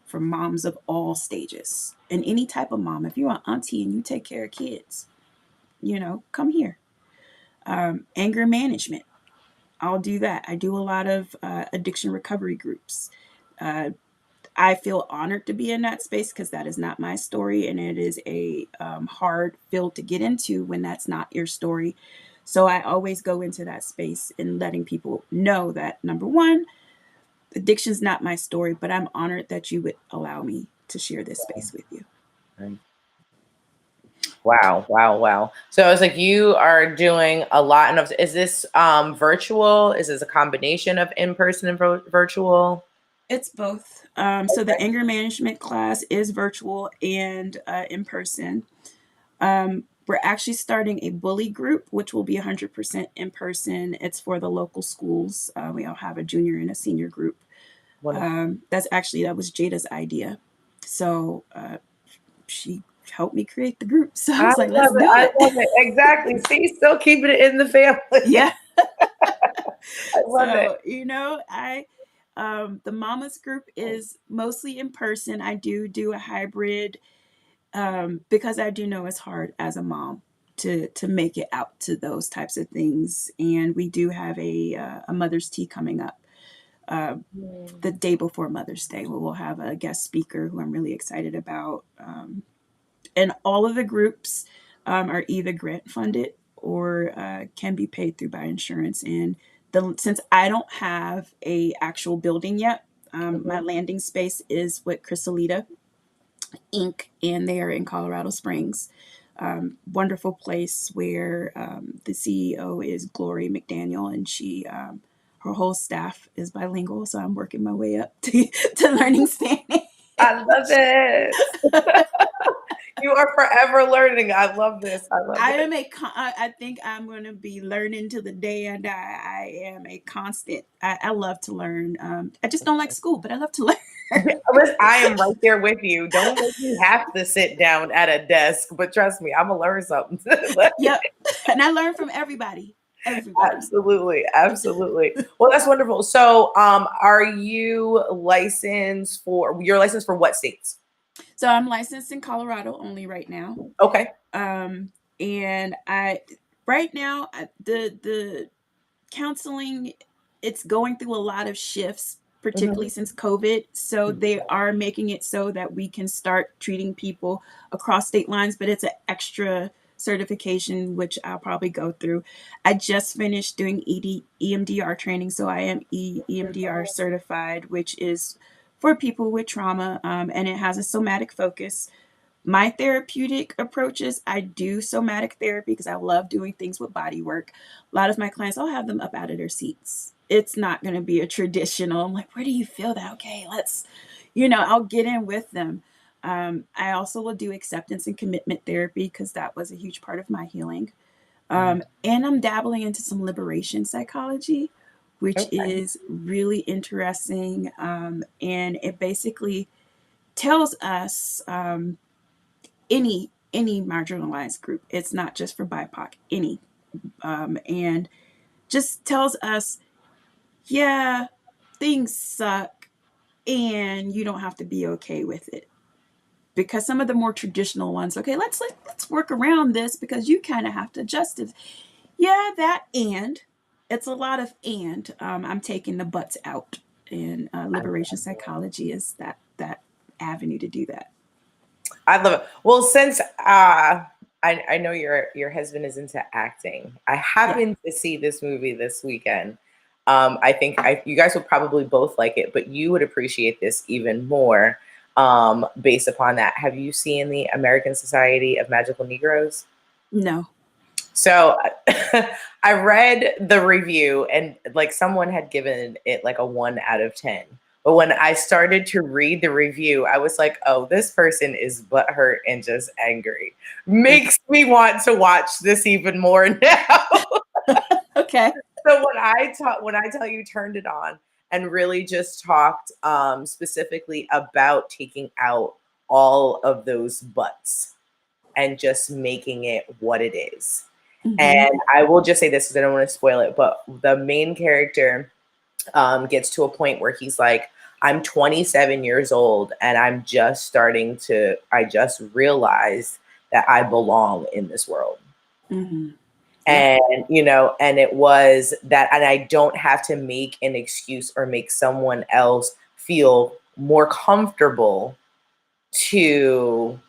for moms of all stages and any type of mom. If you're an auntie and you take care of kids, come here. Anger management, I'll do that. I do a lot of addiction recovery groups. I feel honored to be in that space because that is not my story, and it is a hard field to get into when that's not your story. So I always go into that space and letting people know that, number one, addiction's not my story, but I'm honored that you would allow me to share this space with you. Right. Wow, wow, wow. So I was like, you are doing a lot of, is this virtual? Is this a combination of in-person and virtual? It's both. So the anger management class is virtual and in person. We're actually starting a bully group, which will be 100% in person. It's for the local schools. We all have a junior and a senior group. That was Jada's idea. So she helped me create the group. So I was like, let's do it. I love it. Exactly. See, still keeping it in the family. Yeah. I love it. The mamas group is mostly in person. I do a hybrid because I do know it's hard as a mom to make it out to those types of things. And we do have a Mother's Tea coming up the day before Mother's Day, where we'll have a guest speaker who I'm really excited about. And all of the groups are either grant funded or can be paid through by insurance. And since I don't have a actual building yet, my landing space is with Chrysalida Inc. and they are in Colorado Springs. Wonderful place where the CEO is Glory McDaniel, and her whole staff is bilingual. So I'm working my way up to learning Spanish. I love it. You are forever learning. I love this. I love I it. am I think I'm going to be learning till the day I die. I am a constant. I love to learn. I just don't like school, but I love to learn. Listen, I am right there with you. Don't make me have to sit down at a desk, but trust me, I'm gonna learn something. Yep, and I learn from everybody. Everybody. Absolutely, absolutely. Well, that's wonderful. So, are you licensed for? You're licensed for what states? So I'm licensed in Colorado only right now. Okay. And right now the counseling, it's going through a lot of shifts, particularly since COVID. So they are making it so that we can start treating people across state lines, but it's an extra certification, which I'll probably go through. I just finished doing EMDR training, so I am EMDR certified, which is for people with trauma, and it has a somatic focus. My therapeutic approaches, I do somatic therapy because I love doing things with body work. A lot of my clients, I'll have them up out of their seats. It's not going to be a traditional, I'm like, where do you feel that? Okay, I'll get in with them. I also will do acceptance and commitment therapy because that was a huge part of my healing. And I'm dabbling into some liberation psychology, which is really interesting. And it basically tells us any marginalized group. It's not just for BIPOC, any. And just tells us, yeah, things suck and you don't have to be okay with it. Because some of the more traditional ones, okay, let's work around this because you kind of have to adjust it. Yeah, that and it's a lot of and. I'm taking the buts out, and liberation psychology is that avenue to do that. I love it. Well, since I know your husband is into acting, I happened to see this movie this weekend. I think you guys would probably both like it, but you would appreciate this even more based upon that. Have you seen the American Society of Magical Negroes? No. So I read the review and like someone had given it like a 1 out of 10. But when I started to read the review, I was like, oh, this person is butthurt and just angry. Makes me want to watch this even more now. Okay. So when I tell you turned it on and really just talked specifically about taking out all of those buts and just making it what it is. And I will just say this because I don't want to spoil it, but the main character gets to a point where he's like, I'm 27 years old and I just realized that I belong in this world. And, and it was that, and I don't have to make an excuse or make someone else feel more comfortable to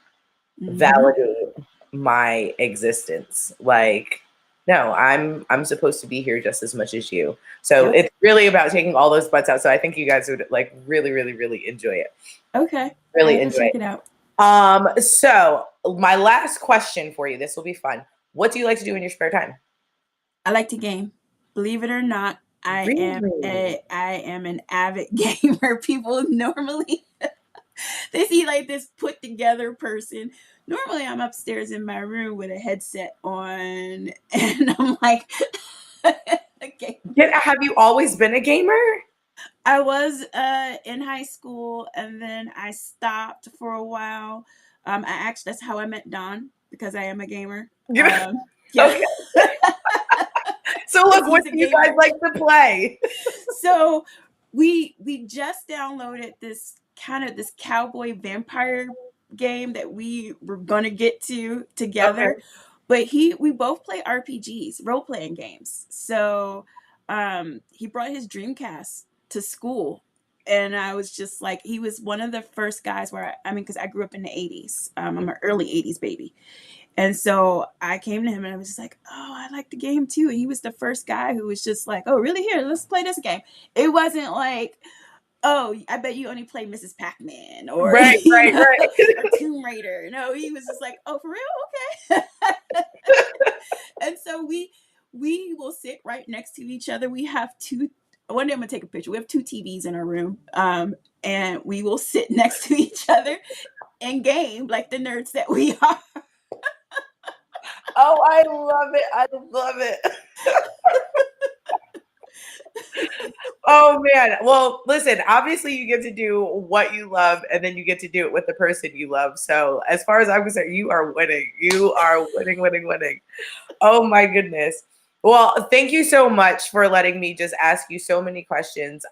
validate my existence. Like, no, I'm supposed to be here just as much as you. So it's really about taking all those butts out. So I think you guys would like really, really, really enjoy it. Okay. Really enjoy check it out. So my last question for you, this will be fun. What do you like to do in your spare time? I like to game. Believe it or not, I am an avid gamer. People normally they see like this put together person. Normally I'm upstairs in my room with a headset on and I'm like, okay. Have you always been a gamer? I was in high school and then I stopped for a while. That's how I met Don because I am a gamer. Yeah. Okay. So look, what do you guys like to play? So we just downloaded this cowboy vampire game that we were gonna get to together. Okay. But we both play RPGs, role playing games. So he brought his Dreamcast to school, and I was just like, he was one of the first guys where I mean, because I grew up in the '80s. I'm an early '80s baby, and so I came to him and I was just like, oh, I like the game too. And he was the first guy who was just like, oh, really? Here, let's play this game. It wasn't like, oh, I bet you only play Mrs. Pac-Man or Right, right, right. or Tomb Raider. No, he was just like, oh, for real? Okay. And so we will sit right next to each other. We have two. One day I'm gonna take a picture. We have two TVs in our room, and we will sit next to each other and game like the nerds that we are. Oh, I love it. I love it. Oh man. Well, listen, obviously you get to do what you love and then you get to do it with the person you love. So as far as I'm concerned, you are winning. You are winning, winning, winning. Oh my goodness. Well, thank you so much for letting me just ask you so many questions.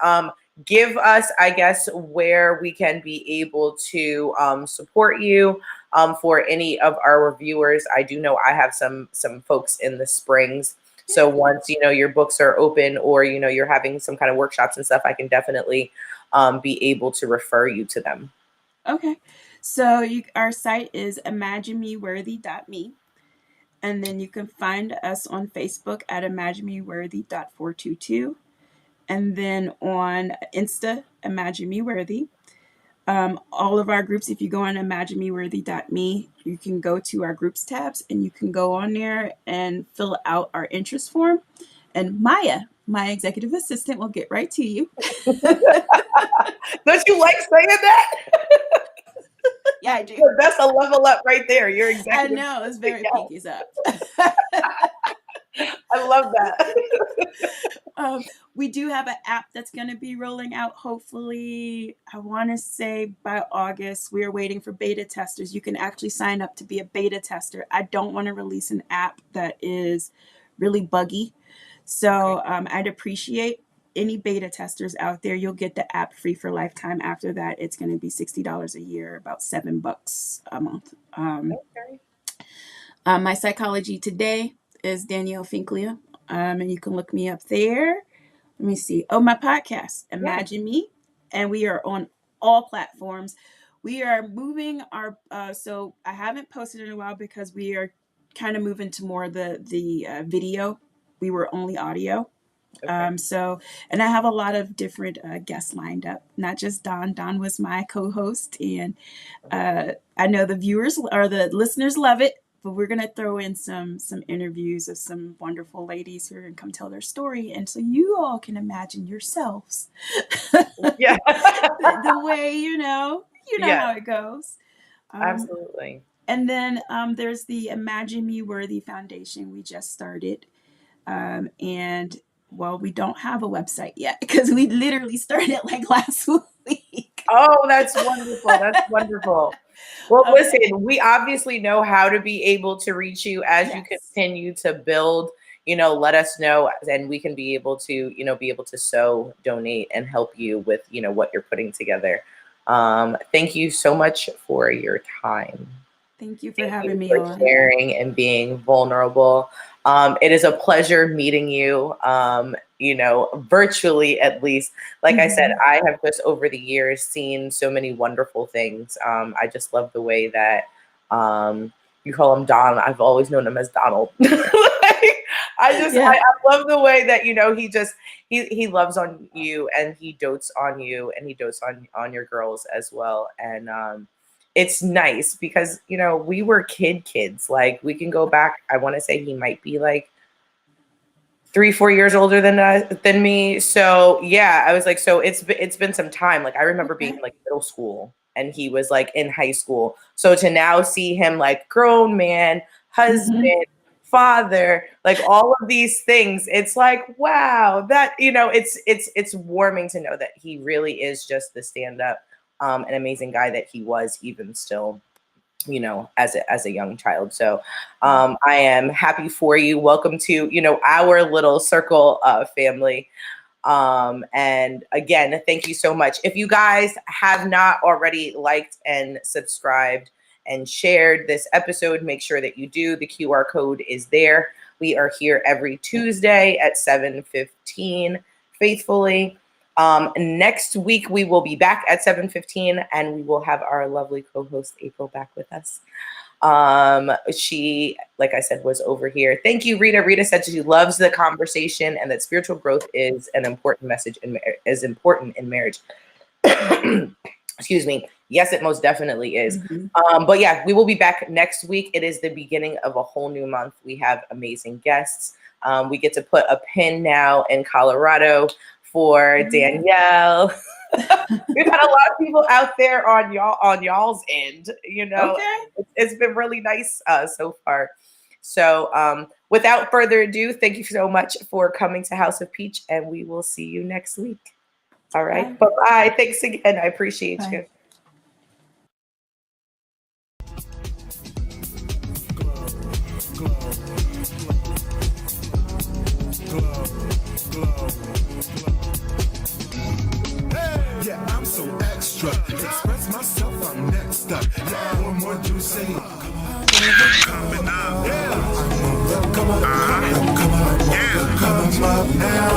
Give us, I guess, where we can be able to support you for any of our reviewers. I do know I have some folks in the Springs. So once, your books are open or, you're having some kind of workshops and stuff, I can definitely be able to refer you to them. Okay. So our site is imaginemeworthy.me. And then you can find us on Facebook at imaginemeworthy.422. And then on Insta, Imagine Me Worthy. All of our groups, if you go on imaginemeworthy.me, you can go to our groups tabs and you can go on there and fill out our interest form. And Maya, my executive assistant, will get right to you. Don't you like saying that? Yeah, I do. That's a level up right there. You're executive. I know, it's very pinkies up. I love that. We do have an app that's going to be rolling out, hopefully, I want to say by August. We are waiting for beta testers. You can actually sign up to be a beta tester. I don't want to release an app that is really buggy. So I'd appreciate any beta testers out there. You'll get the app free for lifetime. After that, it's going to be $60 a year, about $7 a month. Okay. My psychology today is Danielle Finklia, and you can look me up there. Let me see. Oh, my podcast, Imagine Me, and we are on all platforms. We are moving our. So I haven't posted in a while because we are kind of moving to more the video. We were only audio. Okay. So, and I have a lot of different guests lined up, not just Don. Don was my co-host, and I know the viewers or the listeners love it. But we're gonna throw in some interviews of some wonderful ladies who are gonna come tell their story, and so you all can imagine yourselves. Yeah. the way Yeah. how it goes. Absolutely. And then there's the Imagine Me Worthy Foundation we just started, and well, we don't have a website yet because we literally started like last week. Oh, that's wonderful. That's wonderful. Well, listen, we obviously know how to be able to reach you as you Yes. continue to build, let us know and we can be able to, sow, donate and help you with, what you're putting together. Thank you so much for your time. Thank you for Thank having you me for on. sharing and being vulnerable. It is a pleasure meeting you, virtually at least. Like I said, I have just over the years seen so many wonderful things. I just love the way that you call him Don. I've always known him as Donald. I love the way that, he loves on you and he dotes on you and he dotes on your girls as well. And it's nice because, we were kids. Like we can go back. I want to say he might be like 3-4 years older than me. So yeah, I was like, so it's been some time. Like I remember being in like middle school and he was like in high school. So to now see him like grown man, husband, father, like all of these things, it's like, wow, that, it's warming to know that he really is just the stand-up, an amazing guy that he was even still, as a young child. So I am happy for you. Welcome to, our little circle family. And again, thank you so much. If you guys have not already liked and subscribed and shared this episode, make sure that you do. The QR code is there. We are here every Tuesday at 7:15 faithfully. Next week, we will be back at 7:15 and we will have our lovely co-host April back with us. She, like I said, was over here. Thank you, Rita. Rita said she loves the conversation and that spiritual growth is an important message and is important in marriage. Excuse me. Yes, it most definitely is. But yeah, we will be back next week. It is the beginning of a whole new month. We have amazing guests. We get to put a pin now in Colorado for Danielle. We've had a lot of people out there on y'all's end, you know. Okay. It's been really nice so far. So without further ado, thank you so much for coming to House of Peach, and we will see you next week. All right. Bye-bye. Thanks again. I appreciate you. Yeah, I'm so extra. Express myself, I'm next up. Yeah, one more you say. Coming up. Come on, come on, come on, come on now.